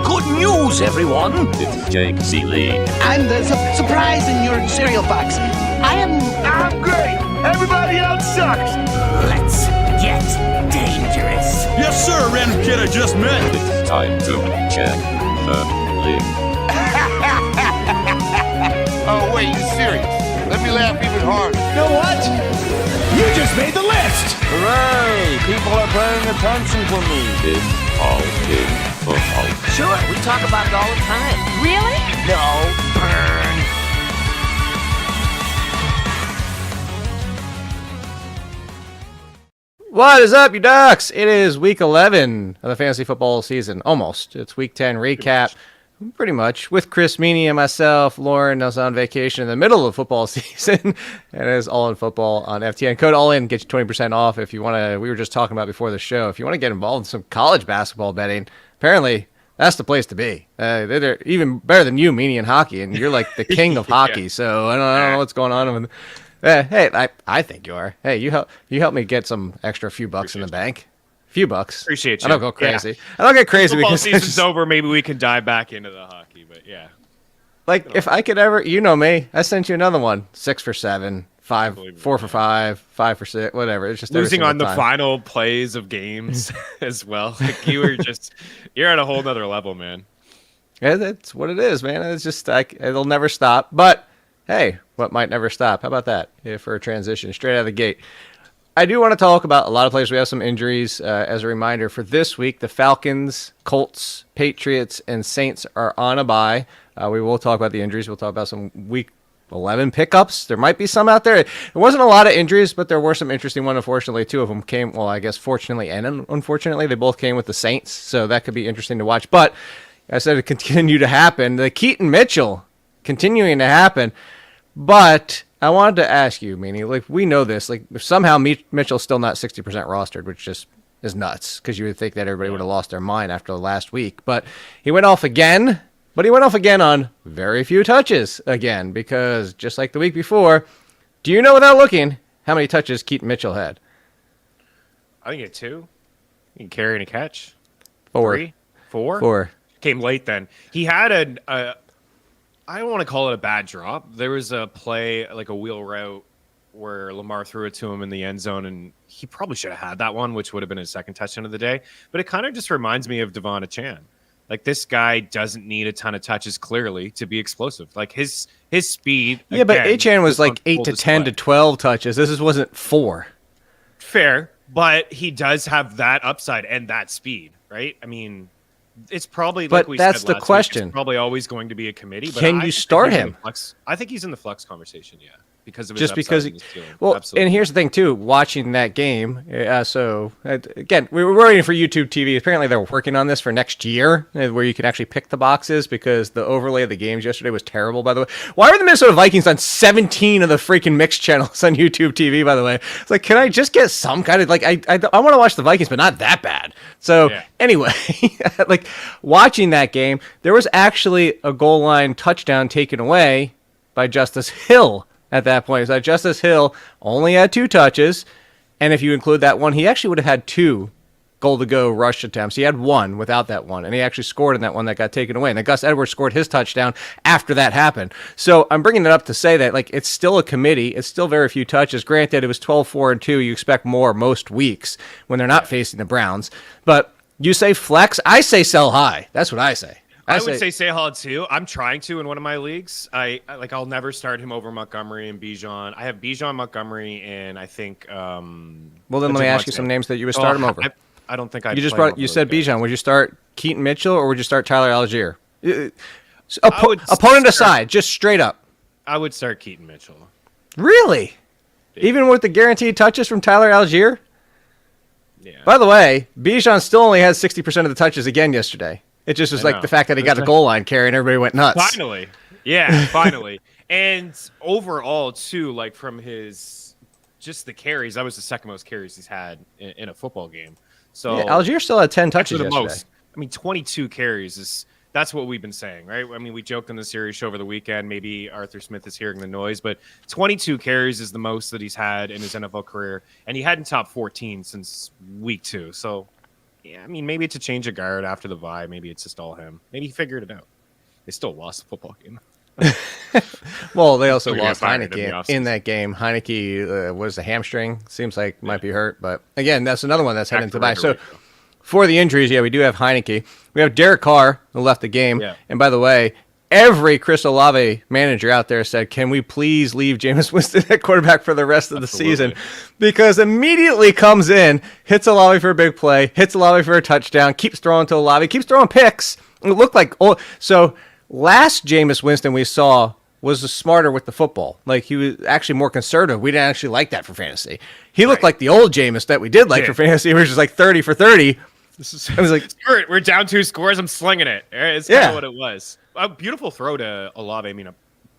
Good news, everyone! It's Jake Ciely. I'm the surprise in your cereal box. I'm great! Everybody else sucks! Let's get dangerous. Yes, sir, random kid I just met. It's time to check the list. Oh, wait, you serious? Let me laugh even harder. You know what? You just made the list! Hooray! People are paying attention to me. It's all in football. Sure, we talk about it all the time. Really? No, burn. What is up, you ducks? It is week 11 of the fantasy football season. Almost. It's week 10 recap. Pretty much. With Chris Meaney and myself. Lauren is on vacation in the middle of football season. And it is All In Football on FTN. Code All In gets you 20% off if you want to. We were just talking about before the show. If you want to get involved in some college basketball betting, apparently that's the place to be. They're even better than you, Meaney, in hockey. And you're like the king of hockey. Yeah. So I don't know what's going on. Hey, I think you are. Hey, you help me get some extra few bucks in the bank. Few bucks. Appreciate you. I don't go crazy. Yeah. I don't get crazy football because season's over. Maybe we can dive back into the hockey, but yeah. Like if I could ever, you know me, I sent you another one. 6 for 7, 4 for 5, 5 for 6, whatever. It's just losing on the final plays of games as well. Like you're at a whole nother level, man. Yeah, that's what it is, man. It's just it'll never stop. But hey, what might never stop? How about that? For a transition straight out of the gate. I do want to talk about a lot of players. We have some injuries. As a reminder, for this week, the Falcons, Colts, Patriots, and Saints are on a bye. We will talk about the injuries. We'll talk about some week 11 pickups. There might be some out there. There wasn't a lot of injuries, but there were some interesting ones. Unfortunately, 2 of them came, well, I guess fortunately and unfortunately, they both came with the Saints. So that could be interesting to watch. But I said it continued to happen. The Keaton Mitchell continuing to happen. But I wanted to ask you, Meaney, like we know this, like somehow Mitchell's still not 60% rostered, which just is nuts because you would think that everybody would have lost their mind after the last week. But he went off again, on very few touches again because just like the week before, do you know without looking how many touches Keaton Mitchell had? I think he had 2. You can carry and a catch. 4. 3? 4? 4. Came late then. He had I don't want to call it a bad drop. There was a play, like a wheel route, where Lamar threw it to him in the end zone, and he probably should have had that one, which would have been his second touchdown of the day. But it kind of just reminds me of Devon Achane. Like, this guy doesn't need a ton of touches, clearly, to be explosive. Like, his speed... Yeah, but Achane was like 8 to 10 to 12 touches. This wasn't 4. Fair, but he does have that upside and that speed, right? I mean... It's probably, like we said that's the last question. Week, it's probably always going to be a committee. But can you start him? I think he's in the flex conversation, yeah, because of his just because. Absolutely. And here's the thing too: watching that game. So again, we were waiting for YouTube TV. Apparently, they're working on this for next year, where you can actually pick the boxes because the overlay of the games yesterday was terrible. By the way, why are the Minnesota Vikings on 17 of the freaking mixed channels on YouTube TV? By the way, it's like, can I just get some kind of like I want to watch the Vikings, but not that bad. So anyway, like watching that game, there was actually a goal line touchdown taken away by Justice Hill at that point. So Justice Hill only had 2 touches, and if you include that one, he actually would have had 2 goal-to-go rush attempts. He had 1 without that one, and he actually scored in that one that got taken away. And then Gus Edwards scored his touchdown after that happened. So I'm bringing it up to say that like it's still a committee. It's still very few touches. Granted, it was 12-4-2. You expect more most weeks when they're not facing the Browns. But you say flex, I say sell high. That's what I say. I would say hard too. I'm trying to in one of my leagues. I'll never start him over Montgomery and Bijan. I have Bijan, Montgomery, and I think. Well, then let me ask you some names that you would start him over. I don't think You said Bijan. Would you start Keaton Mitchell or would you start Tyler Algier? Opponent aside, just straight up. I would start Keaton Mitchell. Really? Yeah. Even with the guaranteed touches from Tyler Algier? Yeah. By the way, Bijan still only has 60% of the touches again yesterday. It just was like the fact that he got the goal line carry and everybody went nuts. Finally. Yeah, finally. And overall, too, like from his just the carries, that was the second most carries he's had in a football game. So Algier still had 10 touches yesterday. Most. I mean, 22 carries that's what we've been saying, right? I mean, we joked on the series show over the weekend. Maybe Arthur Smith is hearing the noise, but 22 carries is the most that he's had in his NFL career, and he hadn't topped 14 since week 2. So, Yeah, I mean, maybe it's a change of guard after the bye. Maybe it's just all him. Maybe he figured it out. They still lost the football game. Well, they also Still get lost fired in the Heineke offseason. in that game. Heineke was the hamstring. Seems like might be hurt, but again, that's another one that's heading into the bye. So for the injuries, yeah, we do have Heineke. We have Derek Carr who left the game. Yeah. And by the way, every Chris Olave manager out there said, can we please leave Jameis Winston at quarterback for the rest of the season? Because immediately comes in, hits Olave for a big play, hits Olave for a touchdown, keeps throwing to Olave, keeps throwing picks. It looked like, so last Jameis Winston we saw was smarter with the football. Like, he was actually more conservative. We didn't actually like that for fantasy. He looked like the old Jameis that we did like for fantasy, which is like 30 for 30. I was like, screw it. We're down 2 scores. I'm slinging it. It's kind of what it was. A beautiful throw to Olave. I mean,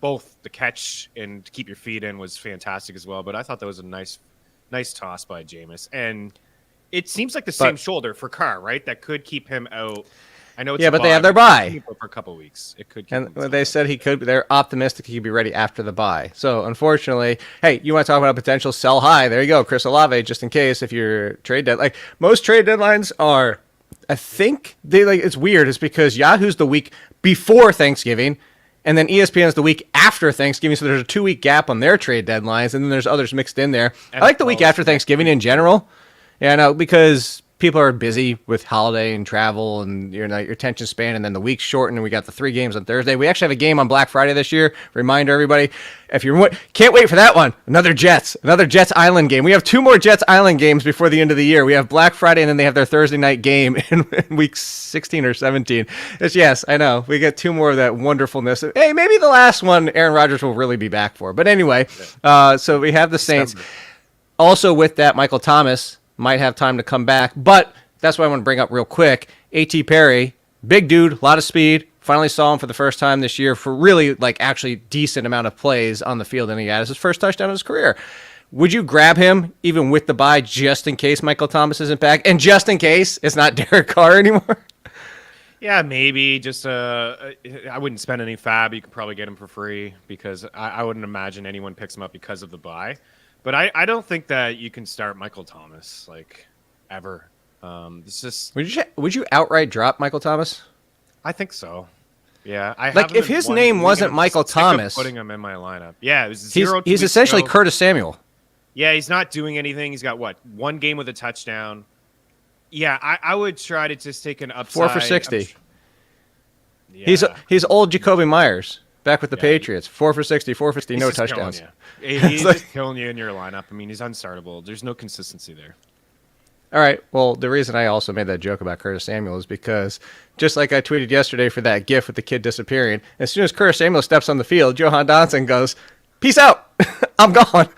both the catch and to keep your feet in was fantastic as well. But I thought that was a nice toss by Jameis. And it seems like the same shoulder for Carr, right? That could keep him out. I know it's but they have their bye for a couple weeks. It could. And they said he could. They're optimistic he could be ready after the bye. So unfortunately, hey, you want to talk about a potential sell high? There you go, Chris Olave. Just in case if your trade deadline, like most trade deadlines are, I think they like. It's weird. It's because Yahoo's the week before Thanksgiving, and then ESPN's the week after Thanksgiving. So there's a 2-week gap on their trade deadlines, and then there's others mixed in there. I like the week after Thanksgiving in general. Yeah, no, because people are busy with holiday and travel and your attention span, and then the week's shortened, and we got the 3 games on Thursday. We actually have a game on Black Friday this year. Reminder, everybody, if you can't wait for that one, another Jets Island game. We have 2 more Jets Island games before the end of the year. We have Black Friday, and then they have their Thursday night game in week 16 or 17. Yes, I know. We get 2 more of that wonderfulness. Hey, maybe the last one Aaron Rodgers will really be back for. But anyway, so we have the Saints. Also with that, Michael Thomas might have time to come back, but that's what I want to bring up real quick. A.T. Perry, big dude, a lot of speed. Finally saw him for the first time this year for really actually decent amount of plays on the field, and he got his first touchdown of his career. Would you grab him even with the bye just in case Michael Thomas isn't back, and just in case it's not Derek Carr anymore? Yeah, maybe. Just I wouldn't spend any fab. You could probably get him for free because I wouldn't imagine anyone picks him up because of the bye. But I don't think that you can start Michael Thomas ever. It's just would you outright drop Michael Thomas? I think so. Yeah, if his name wasn't Michael Thomas, putting him in my lineup. Yeah, it was 0. He's essentially Curtis Samuel. Yeah, he's not doing anything. He's got 1 game with a touchdown. Yeah, I would try to just take an upside. 4 for 60. He's old Jacoby Myers. Back with the Patriots, 4 for 60, 450, no touchdowns. He's just killing you in your lineup. I mean, he's unstartable. There's no consistency there. All right. Well, the reason I also made that joke about Curtis Samuel is because just like I tweeted yesterday for that GIF with the kid disappearing, as soon as Curtis Samuel steps on the field, Johan Dotson goes, "Peace out, I'm gone."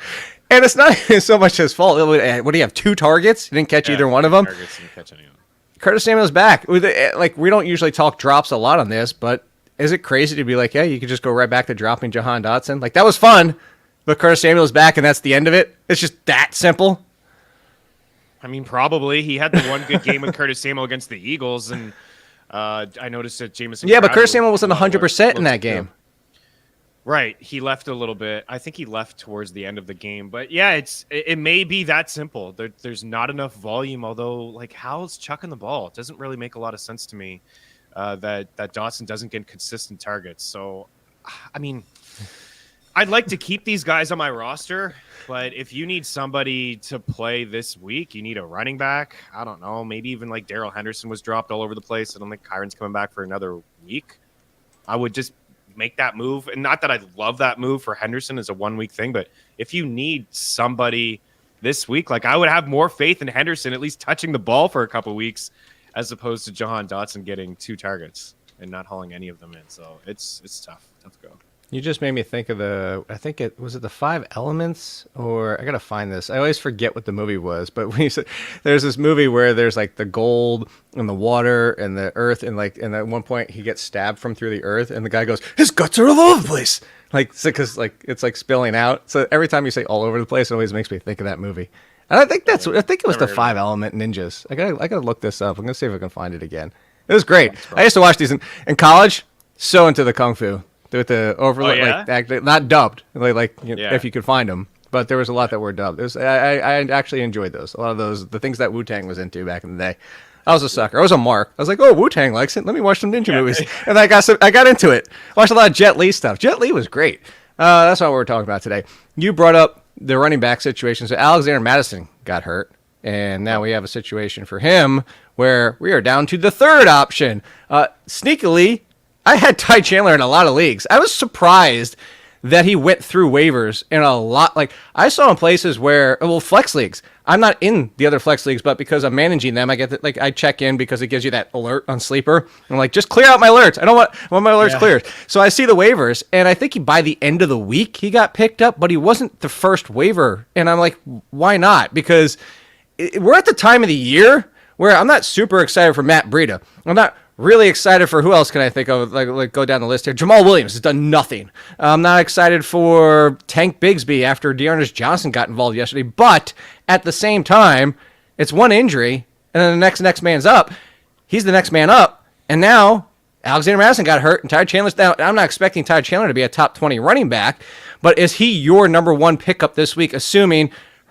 And it's not so much his fault. What do you have? 2 targets? He didn't catch either one of them. Didn't catch any of them. Curtis Samuel's back. We don't usually talk drops a lot on this, but is it crazy to be like, yeah, you could just go right back to dropping Jahan Dotson? That was fun, but Curtis Samuel's back, and that's the end of it? It's just that simple? I mean, probably. He had the 1 good game with Curtis Samuel against the Eagles, and I noticed that Jameson... Yeah, but Curtis Samuel wasn't 100% in that game. Right. He left a little bit. I think he left towards the end of the game. But, yeah, it may be that simple. There's not enough volume, although, Howell's chucking the ball. It doesn't really make a lot of sense to me. That Dotson doesn't get consistent targets. So, I mean, I'd like to keep these guys on my roster, but if you need somebody to play this week, you need a running back. I don't know. Maybe even Darrell Henderson was dropped all over the place. I don't think Kyron's coming back for another week. I would just make that move. And not that I love that move for Henderson as a 1-week thing, but if you need somebody this week, I would have more faith in Henderson at least touching the ball for a couple weeks, as opposed to Jahan Dotson getting 2 targets and not hauling any of them in. So it's tough to go. You just made me think of was it the 5 Elements, or I got to find this. I always forget what the movie was, but when you said there's this movie where there's the gold and the water and the earth, and at one point he gets stabbed from through the earth and the guy goes, his guts are all over the place. Because it's spilling out. So every time you say all over the place, it always makes me think of that movie. And I think it was the 5 Element Ninjas. I gotta look this up. I'm gonna see if I can find it again. It was great. I used to watch these in college. So into the kung fu with the overlay, not dubbed, if you could find them. But there was a lot that were dubbed. I actually enjoyed those. A lot of those, the things that Wu-Tang was into back in the day. I was a sucker. I was a mark. I was like, oh, Wu-Tang likes it. Let me watch some ninja movies. And I got into it. Watched a lot of Jet Li stuff. Jet Li was great. That's not what we're talking about today. You brought up the running back situation. So Alexander Mattison got hurt. And now we have a situation for him where we are down to the third option. Sneakily, I had Ty Chandler in a lot of leagues. I was surprised that he went through waivers in a lot. Like, I saw in places where, well, flex leagues. I'm not in the other flex leagues, but because I'm managing them, I get that, like, I check in because it gives you that alert on Sleeper. I'm like, just clear out my alerts. I want my alerts cleared. So I see the waivers, and I think by the end of the week, he got picked up, but he wasn't the first waiver. And I'm like, why not? Because we're at the time of the year where I'm not super excited for Matt Breida. I'm not really excited for who else can I think of? Like go down the list here. Jamal Williams has done nothing. I'm not excited for Tank Bigsby after Dearness Johnson got involved yesterday. But at the same time, it's one injury, and then the next man's up. He's the next man up, and now Alexander Mattison got hurt, and Ty Chandler's down. I'm not expecting Ty Chandler to be a top 20 running back, but is he your number one pickup this week, assuming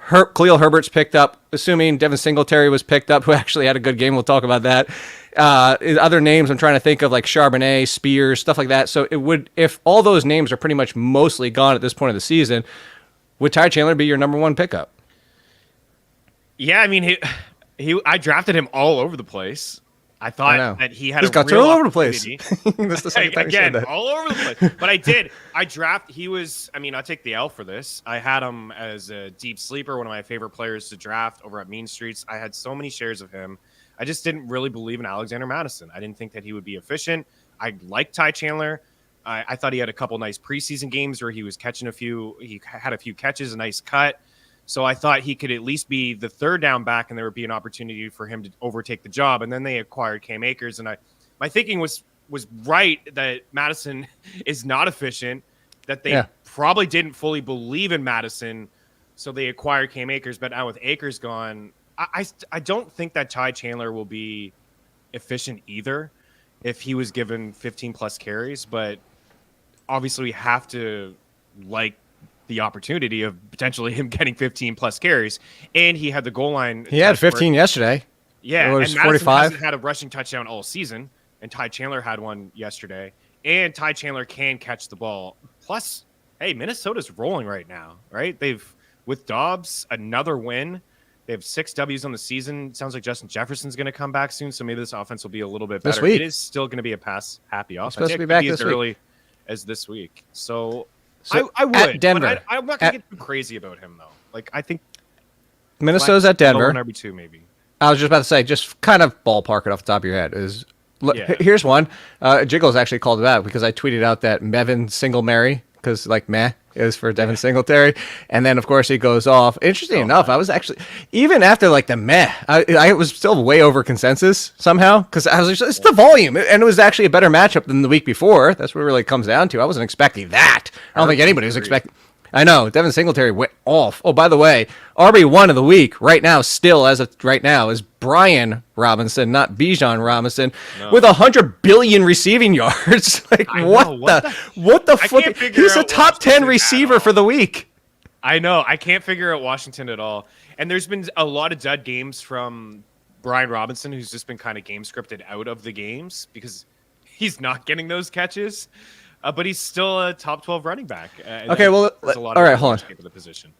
Khalil Herbert's picked up, assuming Devin Singletary was picked up, who actually had a good game. We'll talk about that. Other names I'm trying to think of, like Charbonnet, Spears, stuff like that. So it would, if all those names are pretty much mostly gone at this point of the season, would Ty Chandler be your number one pickup? Yeah, I mean, I drafted him all over the place. I thought that he had got all over the place. That's the second time again, you said that. all over the place. But I did. He was. I mean, I'll take the L for this. I had him as a deep sleeper, one of my favorite players to draft over at Mean Streets. I had so many shares of him. I just didn't really believe in Alexander Mattison. I didn't think that he would be efficient. I liked Ty Chandler. I thought he had a couple nice preseason games where he was catching a few. He had a few catches, a nice cut. So I thought he could at least be the third down back, and there would be an opportunity for him to overtake the job. And then they acquired Cam Akers, and my thinking was right that Mattison is not efficient, that they probably didn't fully believe in Mattison, so they acquired Cam Akers. But now with Akers gone, I don't think that Ty Chandler will be efficient either if he was given 15-plus carries. But obviously we have to like the opportunity of potentially him getting 15-plus carries. And he had the goal line. He had 15 yesterday. Yeah, it was and 45. Mattison hasn't had a rushing touchdown all season, and Ty Chandler had one yesterday. And Ty Chandler can catch the ball. Plus, hey, Minnesota's rolling right now, right? With Dobbs, another win. They have 6 W's on the season. Sounds like Justin Jefferson's going to come back soon, so maybe this offense will be a little bit better. This week. It is still going to be a pass-happy offense. Supposed to be back this as week. early as this week. So I would. At Denver. But I'm not going to get too crazy about him, though. Like, I think Minnesota's at Denver. Number 2, maybe. I was just about to say, just kind of ballpark it off the top of your head. Here's one. Jiggles actually called it out because I tweeted out that Mevin Singletary, because like meh is for Devin Singletary, and then of course he goes off. Interesting enough, I was actually, even after like the meh, I was still way over consensus somehow, because I was just, it's the volume, and it was actually a better matchup than the week before. That's what it really comes down to. I wasn't expecting that. I don't think anybody was expecting. I know Devin Singletary went off. Oh, by the way, RB1 of the week right now, still as of right now, is Brian Robinson, not Bijan Robinson, with 100 billion receiving yards. Like what the flip? He's a top 10 receiver for the week. I know. I can't figure out Washington at all. And there's been a lot of dud games from Brian Robinson, who's just been kind of game scripted out of the games because he's not getting those catches. But he's still a top 12 running back. Okay, well, all right, hold on. The position.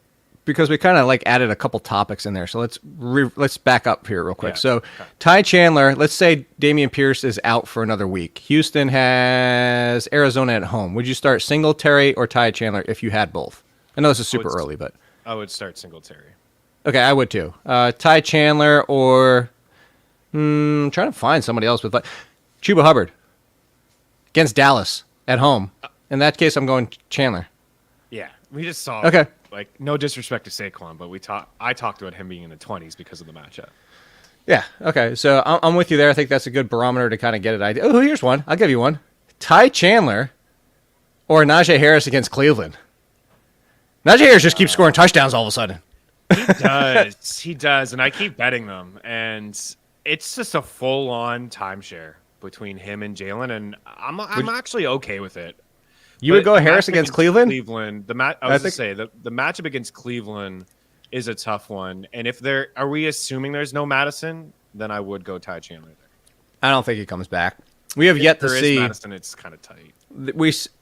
Because we kind of like added a couple topics in there, so let's back up here real quick. Yeah. So Ty Chandler, let's say Dameon Pierce is out for another week. Houston has Arizona at home. Would you start Singletary or Ty Chandler if you had both? I know this is super early, but I would start Singletary. Okay, I would too. Ty Chandler or I'm trying to find somebody else with like Chuba Hubbard against Dallas at home. In that case, I'm going Chandler. Yeah, we just saw. Okay. Like, no disrespect to Saquon, but I talked about him being in the 20s because of the matchup. Yeah. Okay. So I'm with you there. I think that's a good barometer to kind of get an idea. Oh, here's one. I'll give you one. Ty Chandler or Najee Harris against Cleveland. Najee Harris just keeps scoring touchdowns all of a sudden. He does. He does, and I keep betting them, and it's just a full-on timeshare between him and Jalen, and I'm actually okay with it. You would go Harris against Cleveland? Cleveland. The matchup against Cleveland is a tough one. And are we assuming there's no Mattison? then I would go Ty Chandler there. I don't think he comes back. We have yet to There is see. Mattison, it's kind of tight.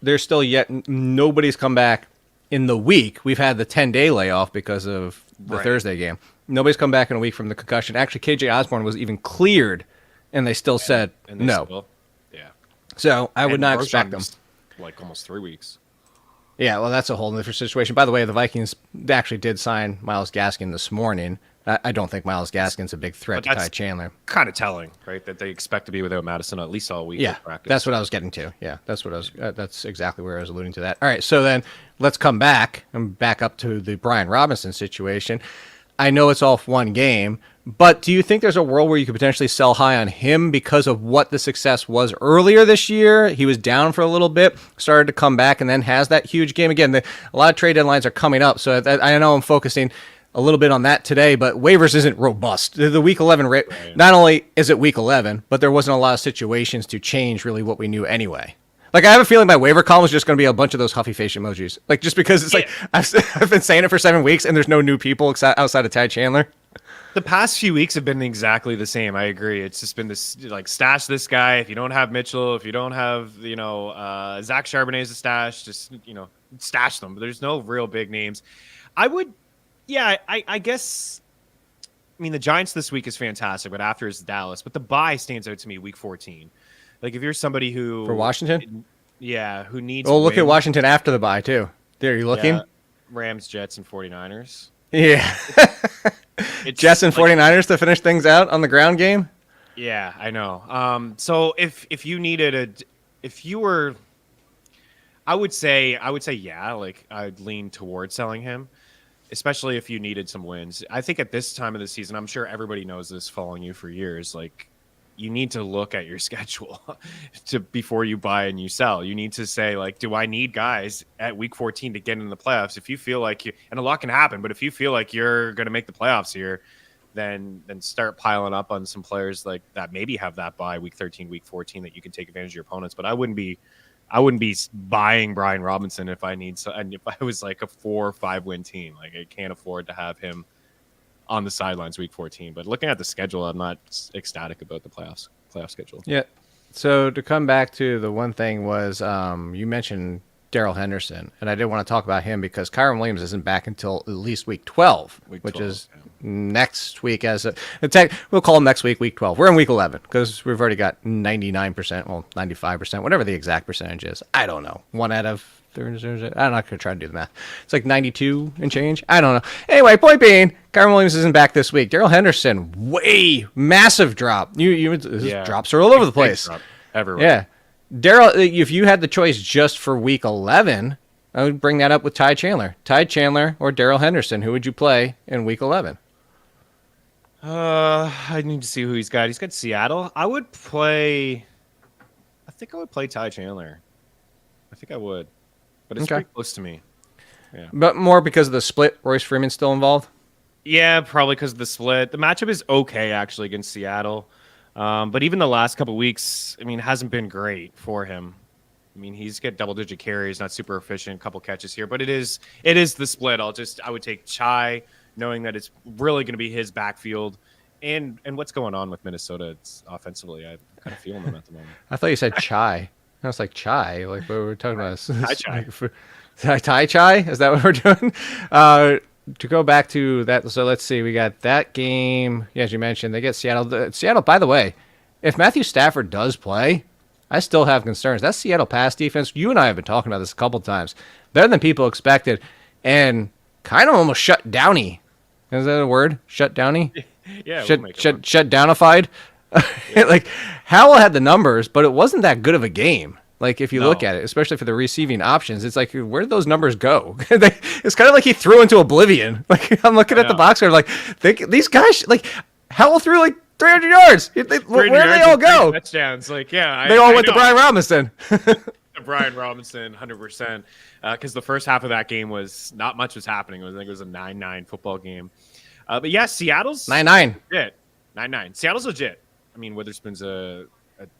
There's still yet nobody's come back in the week. We've had the 10-day layoff because of the Thursday game. Nobody's come back in a week from the concussion. Actually, KJ Osborne was even cleared, and they still said And they no. still- yeah. So I would And not Roschon expect them. was, like almost 3 weeks. Yeah, well, that's a whole different situation. By the way, the Vikings actually did sign Myles Gaskin this morning. I don't think Myles Gaskin's a big threat to But that's Ty Chandler. Kind of telling, right? That they expect to be without Mattison at least all week. Yeah, of practice. that's what I was getting to. Yeah, that's what I was. That's exactly where I was alluding to that. All right, so then let's come back and back up to the Brian Robinson situation. I know it's off one game, but do you think there's a world where you could potentially sell high on him because of what the success was earlier this year? He was down for a little bit, started to come back, and then has that huge game again. A lot of trade deadlines are coming up, so I know I'm focusing a little bit on that today, but waivers isn't robust. The Week 11 not only is it Week 11, but there wasn't a lot of situations to change really what we knew anyway. Like, I have a feeling my waiver column is just going to be a bunch of those huffy face emojis. Like, just because it's like, I've been saying it for 7 weeks and there's no new people outside of Ty Chandler. The past few weeks have been exactly the same. I agree. It's just been this, like, stash this guy. If you don't have Mitchell, if you don't have, Zach Charbonnet as a stash, just, stash them. But there's no real big names. I would, I guess, the Giants this week is fantastic, but after is Dallas. But the bye stands out to me week 14. Like, if you're somebody who... For Washington? Yeah, who needs... Oh, look at Washington after the bye, too. There, you looking? Yeah, Rams, Jets, and 49ers. Yeah. Jets and 49ers to finish things out on the ground game? Yeah, I know. So if you needed if you were... I would say, yeah, like, I'd lean towards selling him, especially if you needed some wins. I think at this time of the season, I'm sure everybody knows this following you for years, like, you need to look at your schedule before you buy and you sell. You need to say, like, do I need guys at week 14 to get into the playoffs? If you feel like and a lot can happen, but if you feel like you're going to make the playoffs here, then start piling up on some players like that maybe have that bye week 13, week 14 that you can take advantage of your opponents. But I wouldn't be buying Brian Robinson if I was like a 4 or 5 win team. Like, I can't afford to have him on the sidelines week 14. But looking at the schedule, I'm not ecstatic about the playoff schedule. Yeah. So to come back to the one thing was you mentioned Darrell Henderson, and I did want to talk about him because Kyron Williams isn't back until at least week 12, which is next week. We'll call him next week, week 12. We're in week 11 because we've already got 99%, well, 95%, whatever the exact percentage is. I don't know. 1 out of 30. I'm not going to try to do the math. It's like 92 and change. I don't know. Anyway, point being, Kyron Williams isn't back this week. Darrell Henderson, massive drop. Drops are all over the place. Everywhere. Yeah. Darrell, if you had the choice just for week 11, I would bring that up with Ty Chandler. Ty Chandler or Darrell Henderson, who would you play in week 11? I need to see who he's got. He's got Seattle. I think I would play Ty Chandler. I think I would. But it's pretty close to me. Yeah. But more because of the split, Royce Freeman's still involved? Yeah, probably because of the split. The matchup is okay, actually, against Seattle. But even the last couple weeks, hasn't been great for him. He's got double-digit carries, not super efficient, couple catches here. But it is the split. I would take Chai, knowing that it's really going to be his backfield. And what's going on with Minnesota? It's offensively, I'm kind of feeling them at the moment. I thought you said Chai. I was like, Chai? Like, what were we talking about? Ty Chai. Ty Chai? Is that what we're doing? To go back to that, so let's see. We got that game. Yeah, as you mentioned, they get Seattle. Seattle, by the way, if Matthew Stafford does play, I still have concerns. That Seattle pass defense, you and I have been talking about this a couple times, better than people expected, and kind of almost shut downy. Is that a word? Shut downy? Yeah. Shut downified? Yeah. Like, Howell had the numbers, but it wasn't that good of a game. Like, if you look at it, especially for the receiving options, it's like, where did those numbers go? It's kind of like he threw into oblivion. Like, I'm looking at the box score, like, these guys, like, Howell threw like 300 yards. Where did they all go? Touchdowns. Like, yeah. They all went to Brian Robinson. Brian Robinson, 100%. Because the first half of that game was not much was happening. I think it was a 9-9 football game. But yeah, Seattle's 9-9. Legit. 9-9. Seattle's legit. Witherspoon's going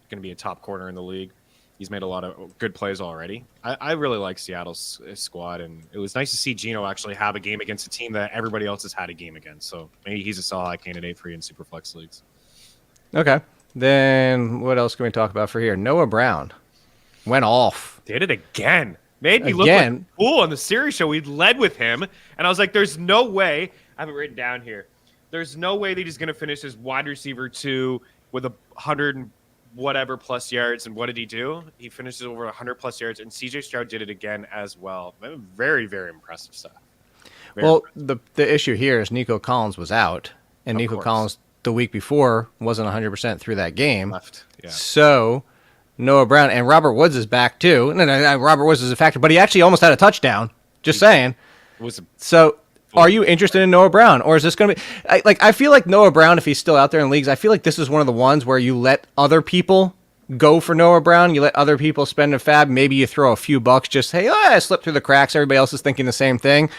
to be a top corner in the league. He's made a lot of good plays already. I really like Seattle's squad, and it was nice to see Geno actually have a game against a team that everybody else has had a game against. So maybe he's a solid candidate for you in Superflex leagues. Okay. Then what else can we talk about for here? Noah Brown went off. Did it again. Made me look like a fool on the series show. We led with him, and I was like, there's no way. I have it written down here. There's no way that he's going to finish as wide receiver 2 with 100 and whatever plus yards. And what did he do? He finishes over 100 plus yards, and CJ Stroud did it again as well. Very, very impressive stuff. The issue here is Nico Collins was out, and Nico Collins the week before wasn't 100% through that game. Left. Yeah. So Noah Brown and Robert Woods is back too. No, Robert Woods is a factor, but he actually almost had a touchdown. Just saying. Are you interested in Noah Brown, or is this going to be I feel like Noah Brown, if he's still out there in leagues, I feel like this is one of the ones where you let other people go for Noah Brown. You let other people spend a fab. Maybe you throw a few bucks. Just hey, I slipped through the cracks. Everybody else is thinking the same thing,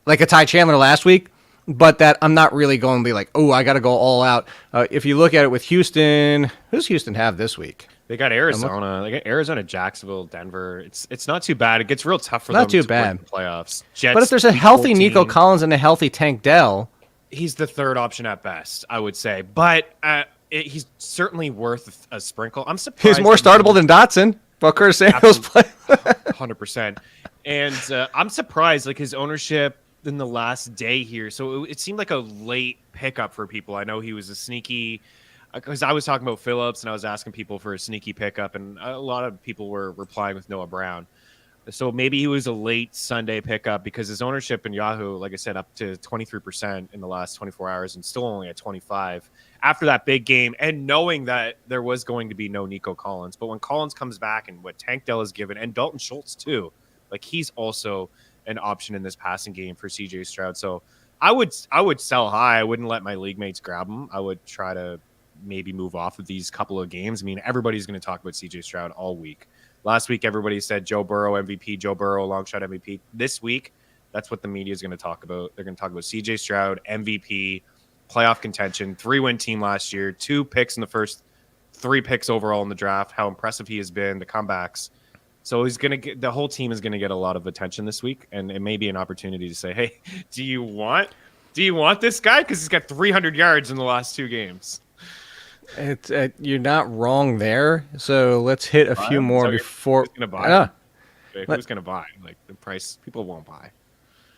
like a Ty Chandler last week. But that I'm not really going to be like, oh, I got to go all out. If you look at it with Houston, who's Houston have this week? They got Arizona. They got Arizona, Jacksonville, Denver. It's not too bad. It gets real tough for them to win the playoffs. Jets, but if there's a healthy Nico Collins and a healthy Tank Dell, he's the third option at best, I would say. But he's certainly worth a sprinkle. I'm surprised. He's more startable than Dotson. While Curtis Samuel's play 100%. And I'm surprised, like his ownership in the last day here. So it seemed like a late pickup for people. I know he was a sneaky. Because I was talking about Phillips and I was asking people for a sneaky pickup, and a lot of people were replying with Noah Brown. So maybe he was a late Sunday pickup because his ownership in Yahoo, like I said, up to 23% in the last 24 hours and still only at 25 after that big game, and knowing that there was going to be no Nico Collins. But when Collins comes back and what Tank Dell is given, and Dalton Schultz too, like he's also an option in this passing game for CJ Stroud. So I would sell high. I wouldn't let my league mates grab him. I would try to maybe move off of these couple of games. I mean, everybody's going to talk about CJ Stroud all week. Last week, everybody said Joe Burrow MVP, Joe Burrow long shot MVP. This week, that's what the media is going to talk about. They're going to talk about CJ Stroud, MVP, playoff contention, 3-win team last year, 2 picks in the first, 3 picks overall in the draft, how impressive he has been, the comebacks. So he's going to get, the whole team is going to get a lot of attention this week, and it may be an opportunity to say, hey, do you want this guy? Because he's got 300 yards in the last 2 games. It's you're not wrong there. So let's hit a few more before. Who's going to buy? Who's going to buy? Like the price, people won't buy.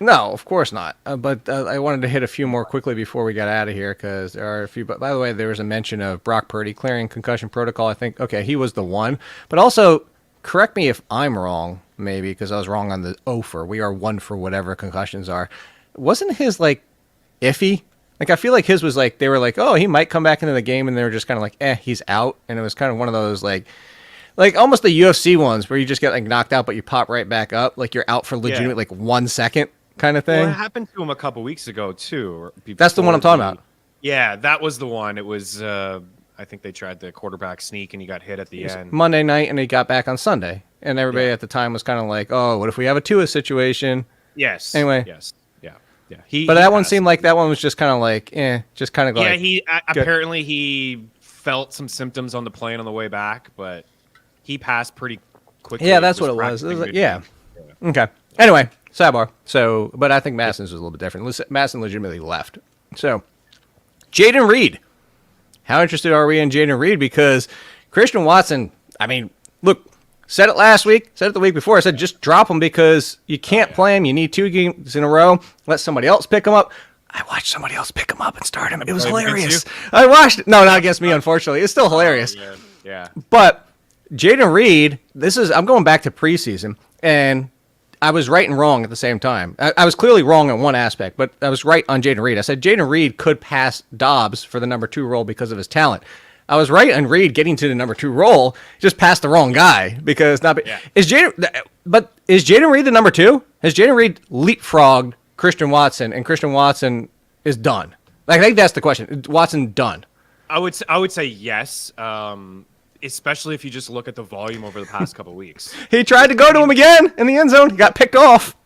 No, of course not. But I wanted to hit a few more quickly before we got out of here because there are a few. But by the way, there was a mention of Brock Purdy clearing concussion protocol. I think he was the one. But also, correct me if I'm wrong, maybe because I was wrong on the for. We are 1 for whatever concussions are. Wasn't his like iffy? Like, I feel like his was like, they were like, oh, he might come back into the game, and they were just kind of like, he's out. And it was kind of one of those, like almost the UFC ones where you just get, like, knocked out, but you pop right back up. Like, you're out for legitimate, like, 1 second kind of thing. Well, it happened to him a couple weeks ago, too. That's the one I'm talking about. Yeah, that was the one. It was, I think they tried the quarterback sneak, and he got hit at the end. Monday night, and he got back on Sunday. And everybody at the time was kind of like, oh, what if we have a Tua situation? Yes. Anyway. Yes. Yeah, but that one seemed like that one was just kind of like, just kind of like. Yeah, he apparently he felt some symptoms on the plane on the way back, but he passed pretty quickly. Yeah, that's what it was. It was like, yeah. Okay. Anyway, sidebar. So, but I think Mattison's was a little bit different. Mattison legitimately left. So, Jayden Reed. How interested are we in Jayden Reed? Because Christian Watson, I mean, look. Said it last week, said it the week before. I said just drop him because you can't play him. You need 2 games in a row. Let somebody else pick him up. I watched somebody else pick him up and start him. It was hilarious. I watched it. No, not against me, unfortunately. It's still hilarious. Yeah. But Jayden Reed, I'm going back to preseason, and I was right and wrong at the same time. I was clearly wrong in one aspect, but I was right on Jayden Reed. I said Jayden Reed could pass Dobbs for the number 2 role because of his talent. I was right on Reed getting to the number 2 role, just past the wrong guy because is Jayden Reed the number 2? Has Jayden Reed leapfrogged Christian Watson, and Christian Watson is done? Like, I think that's the question. Watson done? I would say yes, especially if you just look at the volume over the past couple of weeks. He tried to go to him again in the end zone. He got picked off.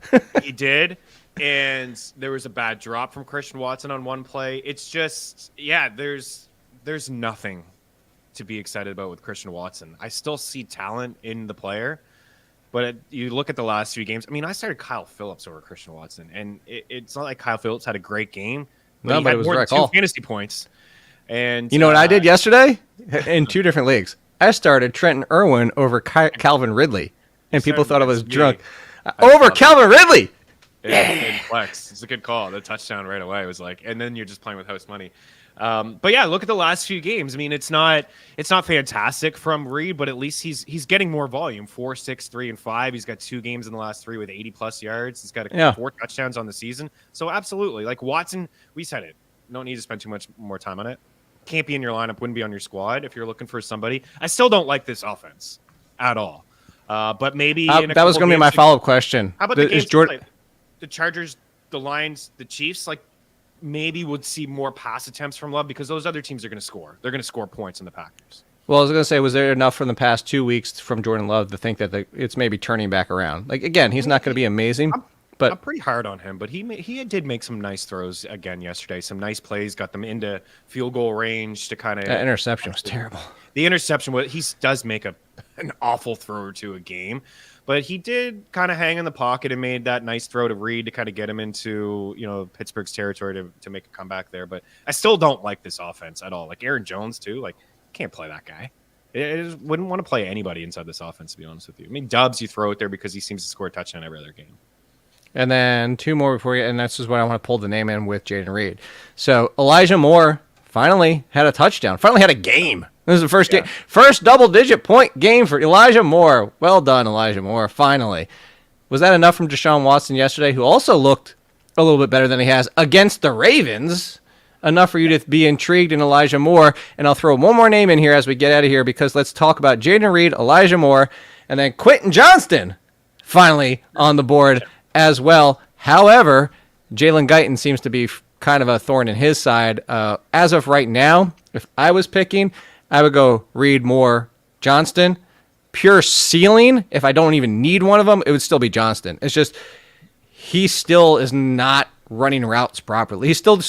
He did, and there was a bad drop from Christian Watson on one play. It's just, there's nothing to be excited about with Christian Watson. I still see talent in the player, but you look at the last few games. I mean, I started Kyle Phillips over Christian Watson, and it's not like Kyle Phillips had a great game. No, but he had it was more right than 2 call. Fantasy points. And You know what I did yesterday in 2 different leagues? I started Trenton Irwin over Calvin Ridley, and people thought I was drunk. Over Calvin Ridley. Yeah, flex. It's a good call. The touchdown right away was like, and then you're just playing with house money. But yeah, look at the last few games. I mean, it's not fantastic from Reed, but at least he's getting more volume. 4, 6, 3, and 5. He's got 2 games in the last 3 with 80+ yards. He's got 4 touchdowns on the season. So absolutely, like Watson, we said it. Don't need to spend too much more time on it. Can't be in your lineup. Wouldn't be on your squad if you're looking for somebody. I still don't like this offense at all. But maybe that was going to be my follow-up question. How about the games played? The Chargers, the Lions, the Chiefs, like maybe would see more pass attempts from Love because those other teams are going to score. They're going to score points in the Packers. Well, I was going to say, was there enough from the past 2 weeks from Jordan Love to think that it's maybe turning back around? Like, again, he's not going to be amazing, but I'm pretty hard on him. But he did make some nice throws again yesterday. Some nice plays, got them into field goal range to kind of. That interception was terrible. The interception he does make an awful throw or two a game. But he did kind of hang in the pocket and made that nice throw to Reed to kind of get him into, Pittsburgh's territory to make a comeback there. But I still don't like this offense at all. Like Aaron Jones, too. Like, can't play that guy. I wouldn't want to play anybody inside this offense, to be honest with you. I mean, Dubs, you throw it there because he seems to score a touchdown every other game. And then 2 more before you, and that's just what I want to pull the name in with Jayden Reed. So Elijah Moore finally had a touchdown. Finally had a game. This is the first game, first double-digit point game for Elijah Moore. Well done, Elijah Moore. Finally, was that enough from Deshaun Watson yesterday, who also looked a little bit better than he has against the Ravens? Enough for you to be intrigued in Elijah Moore. And I'll throw one more name in here as we get out of here because let's talk about Jayden Reed, Elijah Moore, and then Quintin Johnston finally on the board as well. However, Jalen Guyton seems to be kind of a thorn in his side. As of right now, if I was picking, I would go Reed, Moore, Johnston. Pure ceiling, if I don't even need one of them, it would still be Johnston. It's just he still is not running routes properly. He's still the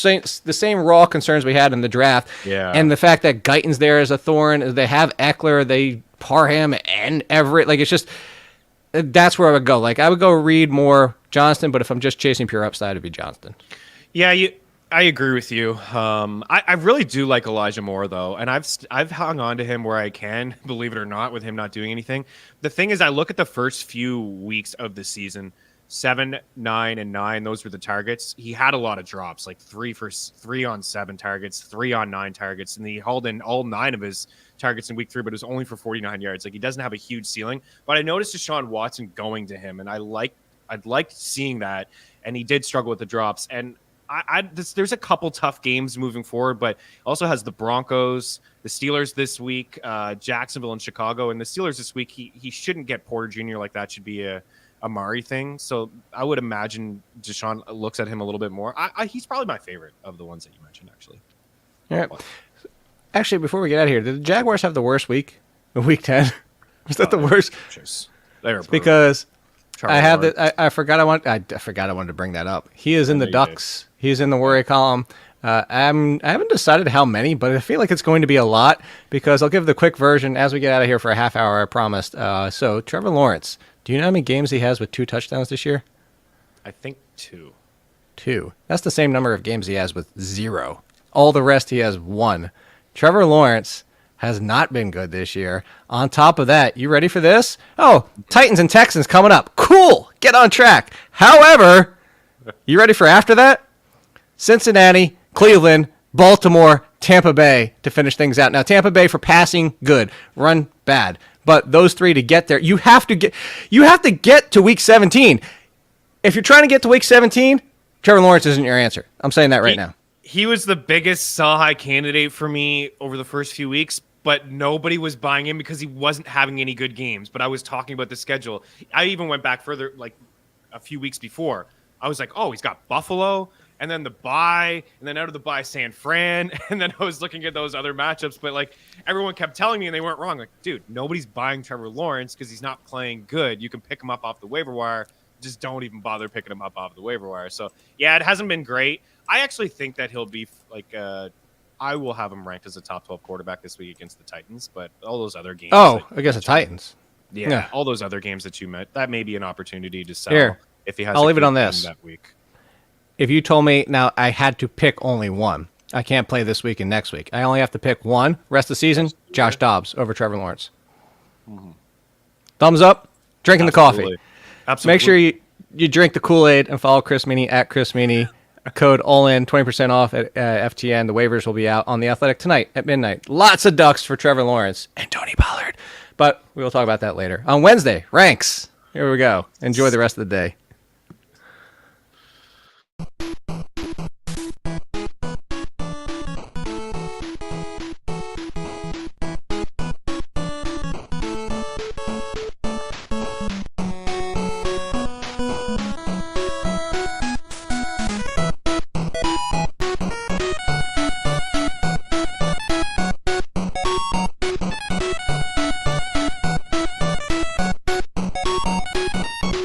same raw concerns we had in the draft. Yeah. And the fact that Guyton's there as a thorn, they have Eckler, they Parham and Everett. Like, it's just, that's where I would go. Like, I would go Reed, Moore, Johnston, but if I'm just chasing pure upside, it'd be Johnston. Yeah, I agree with you. I really do like Elijah Moore, though, and I've hung on to him where I can, believe it or not, with him not doing anything. The thing is, I look at the first few weeks of the season, 7, 9, and 9. Those were the targets. He had a lot of drops, like 3 on 7 targets, 3 on 9 targets, and he hauled in all 9 of his targets in week 3, but it was only for 49 yards. Like, he doesn't have a huge ceiling. But I noticed Deshaun Watson going to him, and I'd like seeing that. And he did struggle with the drops. And there's a couple tough games moving forward, but also has the Broncos, the Steelers this week, Jacksonville and Chicago. And the Steelers this week, he shouldn't get Porter Jr. like that. Should be a Amari thing. So I would imagine Deshaun looks at him a little bit more. He's probably my favorite of the ones that you mentioned, actually. All right. Actually, before we get out of here, did the Jaguars have the worst week? Week 10? Was that the worst? They were because I forgot I wanted to bring that up. He is in the Ducks. He's in the worry column. I haven't decided how many, but I feel like it's going to be a lot because I'll give the quick version as we get out of here for a half hour, I promised. So Trevor Lawrence, do you know how many games he has with 2 touchdowns this year? I think 2. 2. That's the same number of games he has with 0. All the rest he has 1. Trevor Lawrence has not been good this year. On top of that, you ready for this? Oh, Titans and Texans coming up. Cool. Get on track. However, you ready for after that? Cincinnati, Cleveland, Baltimore, Tampa Bay to finish things out. Now, Tampa Bay for passing, good. Run, bad. But those 3 to get there, you have to get to week 17. If you're trying to get to week 17, Trevor Lawrence isn't your answer. I'm saying that right now. He was the biggest sell-high candidate for me over the first few weeks, but nobody was buying him because he wasn't having any good games. But I was talking about the schedule. I even went back further, like a few weeks before. I was like, oh, he's got Buffalo, and then the bye, and then out of the bye, San Fran. And then I was looking at those other matchups, but like everyone kept telling me, and they weren't wrong. Like, dude, nobody's buying Trevor Lawrence because he's not playing good. You can pick him up off the waiver wire. Just don't even bother picking him up off the waiver wire. So, yeah, it hasn't been great. I actually think that he'll be like I will have him ranked as a top 12 quarterback this week against the Titans, but all those other games. Oh, against the Titans. Yeah, all those other games that you met, that may be an opportunity to sell Here, if he has I'll leave it on this. that week. If you told me now I had to pick only one, I can't play this week and next week. I only have to pick one. Rest of the season, Josh Dobbs over Trevor Lawrence. Thumbs up. Drinking the coffee. Absolutely. Make sure you drink the Kool-Aid and follow Chris Meaney at Chris Meaney. Code ALLIN, 20% off at FTN. The waivers will be out on The Athletic tonight at midnight. Lots of ducks for Trevor Lawrence and Tony Pollard. But we will talk about that later. On Wednesday, ranks. Here we go. Enjoy the rest of the day.